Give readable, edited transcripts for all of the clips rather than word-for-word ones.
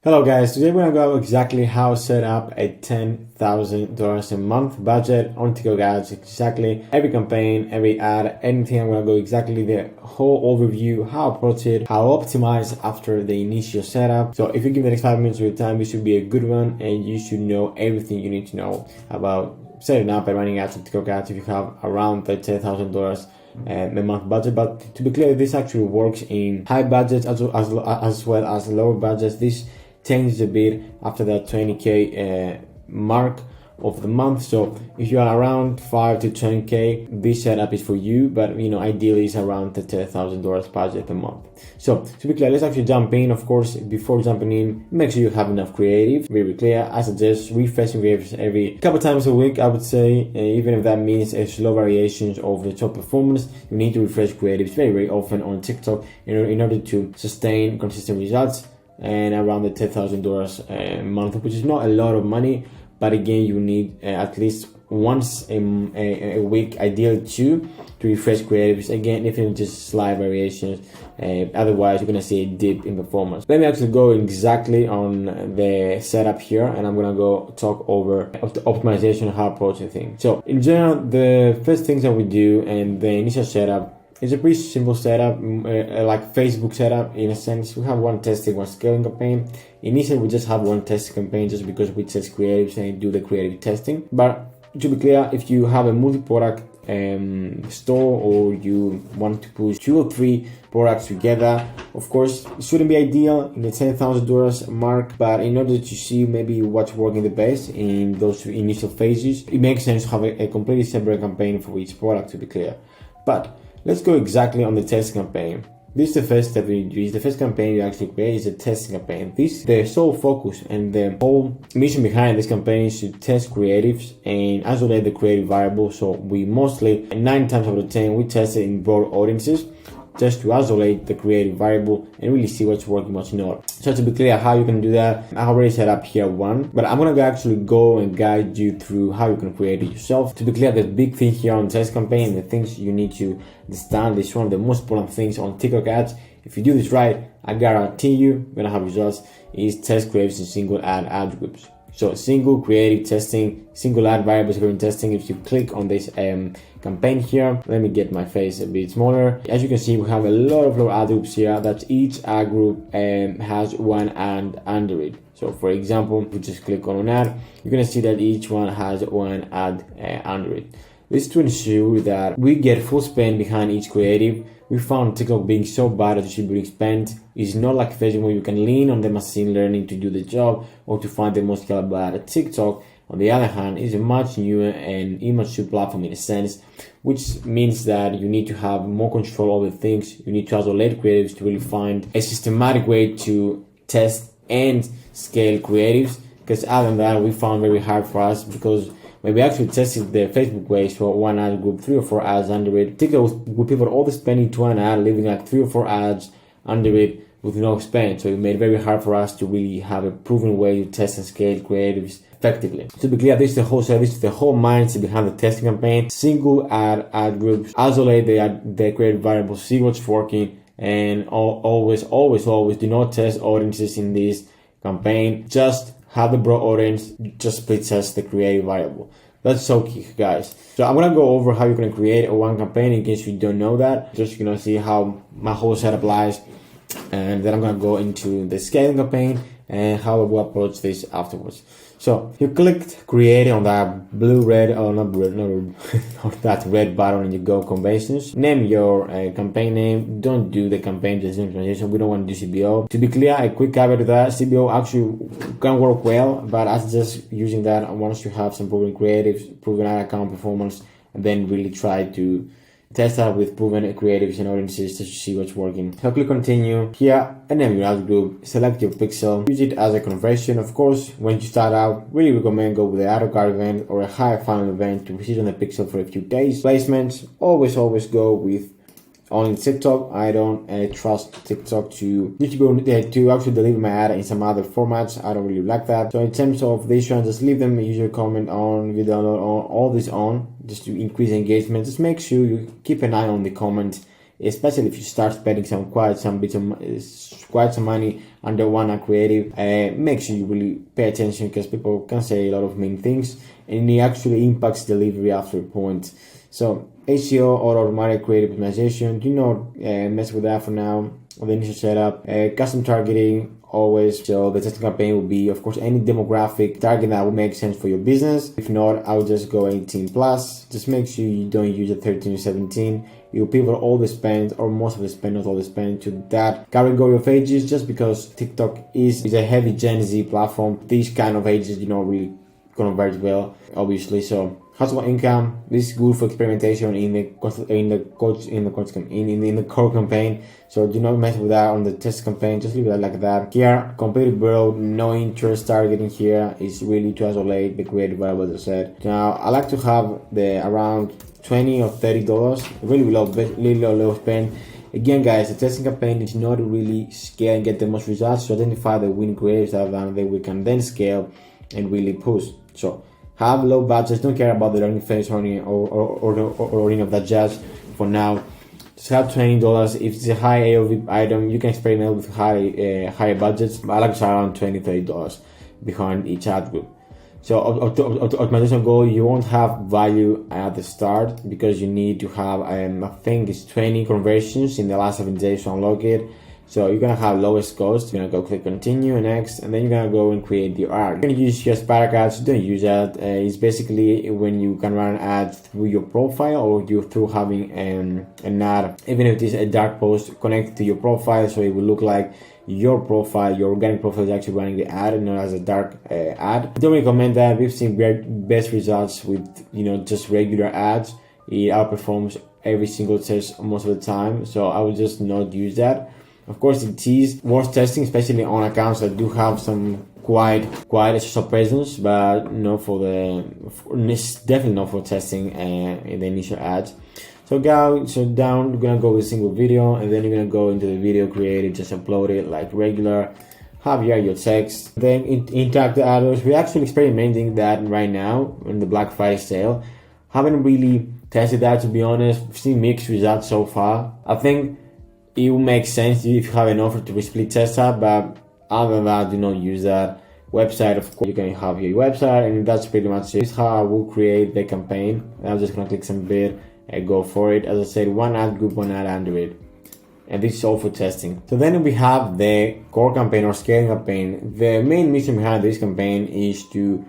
Hello guys, today we're gonna go exactly how to set up a $10,000 a month budget on TikTok ads. Exactly every campaign, every ad, anything. I'm gonna go exactly the whole overview, how to approach it, how to optimize after the initial setup. So if you give the next 5 minutes of your time, this should be a good one and you should know everything you need to know about setting up and running ads on TikTok ads if you have around the $10,000 a month budget. But to be clear, this actually works in high budgets as well as lower budgets. This changes a bit after that 20k mark of the month. So if you are around 5 to 10k, this setup is for you, but ideally it's around the $10,000 budget a month. So to be clear, let's actually jump in. Of course, before jumping in, make sure you have enough creative. Very clear. I suggest refreshing creatives every couple times a week, I would say, even if that means a slow variations of the top performance. You need to refresh creatives very often on TikTok in order to sustain consistent results and around the $10,000 a month, which is not a lot of money, but again, you need at least once a week, ideally two, to refresh creatives. Again, if it's just slight variations, otherwise you're gonna see a dip in performance. Let me actually go exactly on the setup here, and I'm gonna go talk over the optimization, how to approach the thing. So in general, the first things that we do and the initial setup, it's a pretty simple setup, like Facebook setup in a sense. We have one testing, one scaling campaign. Initially, we just have one testing campaign just because we test creatives and do the creative testing. But to be clear, if you have a multi-product store or you want to push 2 or 3 products together, of course, it shouldn't be ideal in the $10,000 mark, but in order to see maybe what's working the best in those initial phases, it makes sense to have a completely separate campaign for each product, to be clear. But let's go exactly on the test campaign. This is the first step you do. The first campaign you actually create is a testing campaign. The sole focus and the whole mission behind this campaign is to test creatives and isolate the creative variable. So we mostly, 9 times out of 10, we test it in broad audiences just to isolate the creative variable and really see what's working, what's not. So to be clear how you can do that, I already set up here one, but I'm gonna actually go and guide you through how you can create it yourself. To be clear, the big thing here on the test campaign, the things you need to understand, is one of the most important things on TikTok ads. If you do this right, I guarantee you're gonna have results, is test creatives in single ad groups. So single creative testing, single ad variables creative testing. If you click on this campaign here, let me get my face a bit smaller. As you can see, we have a lot of little ad groups here that each ad group has one ad under it. So for example, if you just click on an ad, you're gonna see that each one has one ad under it. This is to ensure that we get full spend behind each creative. We found TikTok being so bad at distributing spend. It's not like Facebook where you can lean on the machine learning to do the job or to find the most scalable ad. TikTok, on the other hand, is a much newer and immature platform in a sense, which means that you need to have more control over things. You need to isolate creatives to really find a systematic way to test and scale creatives, because other than that, we found very hard for us, because when we actually tested the Facebook way, so one ad group, 3 or 4 ads under it, TikTok would pivot all the spending to an ad, leaving like 3 or 4 ads under it with no spend. So it made it very hard for us to really have a proven way to test and scale creatives effectively. To be clear, this is the whole service, the whole mindset behind the testing campaign. Single ad groups, isolate the creative variables, see what's working, and always do not test audiences in this campaign. Just have the broad audience, just split test the creative variable. That's so key, guys. So I'm gonna go over how you're gonna create one campaign in case you don't know that. Just gonna see how my whole setup lies, and then I'm gonna go into the scaling campaign and how we'll approach this afterwards. So you clicked create on that blue, red, or not blue, no, that red button, and you go conventions. Name your campaign name. Don't do the campaign transition. We don't want to do CBO. To be clear, a quick caveat to that, CBO actually can work well, but I suggest using that once you have some proven creatives, proven ad account performance, and then really try to test out with proven creatives and audiences to see what's working. So click continue. Here, name your ad group, select your pixel, use it as a conversion. Of course, when you start out, really recommend go with the auto card event or a high funnel event to sit on the pixel for a few days. Placements, always go with on TikTok. I don't trust TikTok to actually deliver my ad in some other formats. I don't really like that. So in terms of this one, just leave them, use your comment on, video download on, all this on, just to increase engagement. Just make sure you keep an eye on the comments especially if you start spending quite some money under one ad creative. Make sure you really pay attention, because people can say a lot of mean things, and it actually impacts delivery after a point. So SEO or automatic creative optimization, do not mess with that for now. The initial setup, custom targeting always. So the testing campaign will be, of course, any demographic target that will make sense for your business. If not, I would just go 18 plus. Just make sure you don't use a 13 or 17. You pivot all the spend, or most of the spend, not all the spend, to that category of ages, just because TikTok is a heavy Gen Z platform. These kind of ages do not really convert well, obviously. So household income, this is good for experimentation in the core campaign. So do not mess with that on the test campaign. Just leave it like that. Here, completely broad, no interest targeting here is really to isolate the creative variable, as I said. Now, I like to have the around $20 or $30, really low spend. Again, guys, the testing campaign is not really scale and get the most results. So identify the winning creatives that we can then scale and really push. So have low budgets, don't care about the learning phase or any of that jazz for now. Just have $20. If it's a high AOV item, you can experiment with higher budgets. I like to start around $20-$30 behind each ad group. So optimization goal, you won't have value at the start, because you need to have, I think it's 20 conversions in the last 7 days to unlock it. So you're gonna have lowest cost. You're gonna go click continue, next, and then you're gonna go and create the ad. You're gonna use just Spark ads. Don't use that. It's basically when you can run ads through your profile, or through having an ad, even if it is a dark post, connected to your profile, so it will look like your profile, your organic profile, is actually running the ad and not as a dark ad. I don't recommend that. We've seen best results with just regular ads. It outperforms every single test most of the time, so I would just not use that. Of course, it is worth testing, especially on accounts that do have some quite a social presence, but definitely not for testing in the initial ads. So down, you're gonna go with a single video, and then you're gonna go into the video, create it, just upload it like regular. Have here your text, then interact with others. We're actually experimenting that right now in the Black Friday sale. Haven't really tested that, to be honest. We've seen mixed results so far. I think it will make sense if you have an offer to split test that, but other than that, do not use that. Website, of course, you can have your website, and that's pretty much it. This is how I will create the campaign. I'm just gonna click submit and go for it. As I said, one ad group, one ad under it. And this is all for testing. So then we have the core campaign or scaling campaign. The main mission behind this campaign is to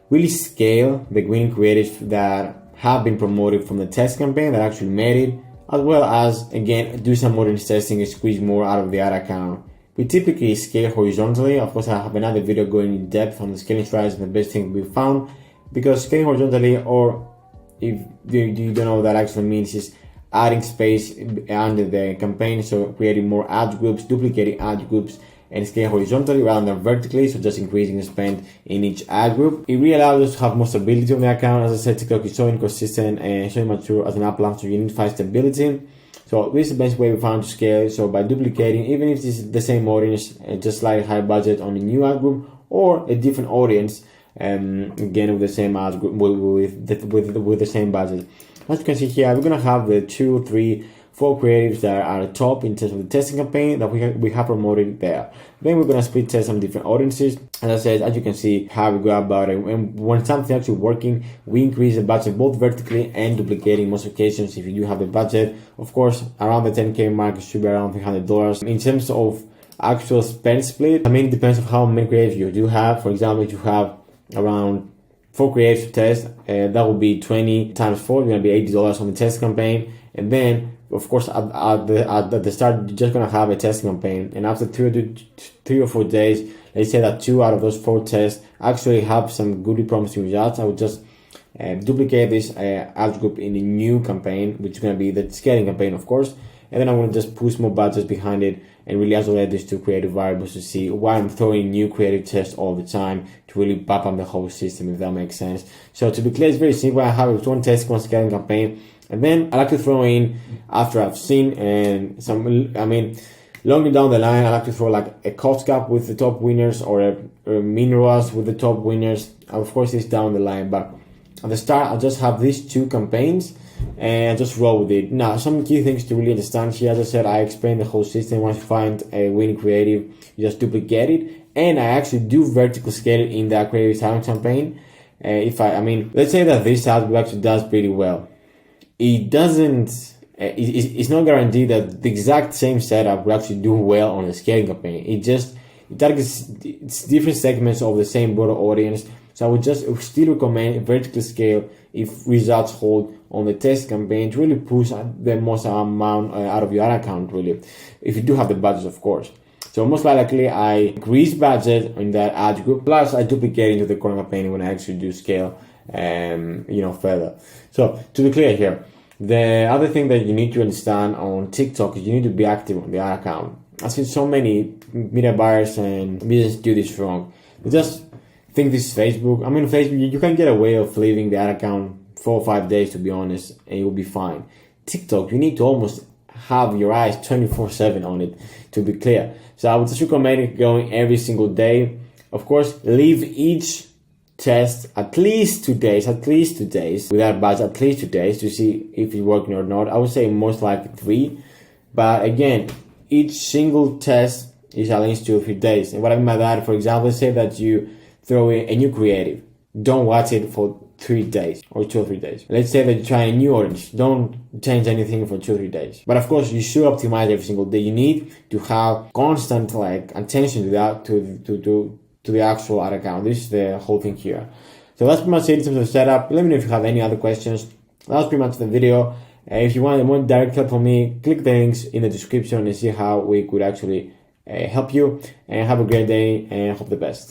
really scale the winning creatives that have been promoted from the test campaign that actually made it, as well as, again, do some audience testing and squeeze more out of the ad account. We typically scale horizontally. Of course, I have another video going in depth on the scaling strategies and the best thing we found, because scaling horizontally, or if you don't know what that actually means, is adding space under the campaign, so creating more ad groups, duplicating ad groups, and scale horizontally rather than vertically, so just increasing the spend in each ad group. It really allows us to have more stability on the account. As I said, TikTok is so inconsistent and so immature as an app launch, so you need to find stability. So this is the best way we found to scale. So by duplicating, even if this is the same audience, just slightly higher budget on a new ad group or a different audience, again with the same ad group, with the same budget. As you can see here, we're gonna have the 2, 3, 4 creatives that are at the top in terms of the testing campaign that we have promoted there. Then we're gonna split test some different audiences. As I said, as you can see how we go about it. And when something actually working, we increase the budget both vertically and duplicating most occasions if you do have the budget. Of course, around the 10K mark, it should be around $300. In terms of actual spend split, it depends on how many creatives you do have. For example, if you have around 4 creatives to test, that will be 20 times 4, you're gonna be $80 on the test campaign. And then, of course, at the start, you're just gonna have a testing campaign, and after 3 or 4 days, let's say that 2 out of those 4 tests actually have some goodly promising results. I would just duplicate this ad group in a new campaign, which is gonna be the scaling campaign, of course. And then I'm gonna just push more budgets behind it and really isolate these 2 creative variables to see why I'm throwing new creative tests all the time to really pop up the whole system, if that makes sense. So to be clear, it's very simple. I have one test, one scaling campaign. And then I like to throw in, after I've seen and longer down the line, I like to throw like a cost cap with the top winners or a minerals with the top winners. Of course, it's down the line, but at the start, I'll just have these 2 campaigns and just roll with it. Now, some key things to really understand here. As I said, I explained the whole system. Once you find a winning creative, you just duplicate it. And I actually do vertical scale in that creative sound campaign. Let's say that this ad actually does pretty well. It doesn't, it's not guaranteed that the exact same setup will actually do well on a scaling campaign. It targets different segments of the same broader audience. So I would still recommend vertical scale if results hold on the test campaign to really push the most amount out of your ad account, really. If you do have the budget, of course. So most likely I increase budget in that ad group, plus I duplicate into the current campaign when I actually do scale further. So to be clear here, the other thing that you need to understand on TikTok is you need to be active on the ad account. I've seen so many media buyers and businesses do this wrong. They just think this is Facebook. Facebook, you can get away of leaving the ad account 4 or 5 days, to be honest, and you'll be fine. TikTok, you need to almost have your eyes 24/7 on it, to be clear. So I would just recommend going every single day. Of course, leave each test at least 2 days without budget, at least 2 days to see if it's working or not. I would say most likely 3, but again, each single test is at least 2 or 3 days. And what I mean by that, for example, say that you throw in a new creative, don't watch it for 3 days or 2 or 3 days. Let's say that you try a new orange, don't change anything for 2 or 3 days. But of course, you should optimize every single day. You need to have constant attention to that, to the actual ad account. This is the whole thing here. So that's pretty much it in terms of setup. Let me know if you have any other questions. That was pretty much the video. If you want more direct help from me, click the links in the description and see how we could actually help you. And have a great day and hope the best.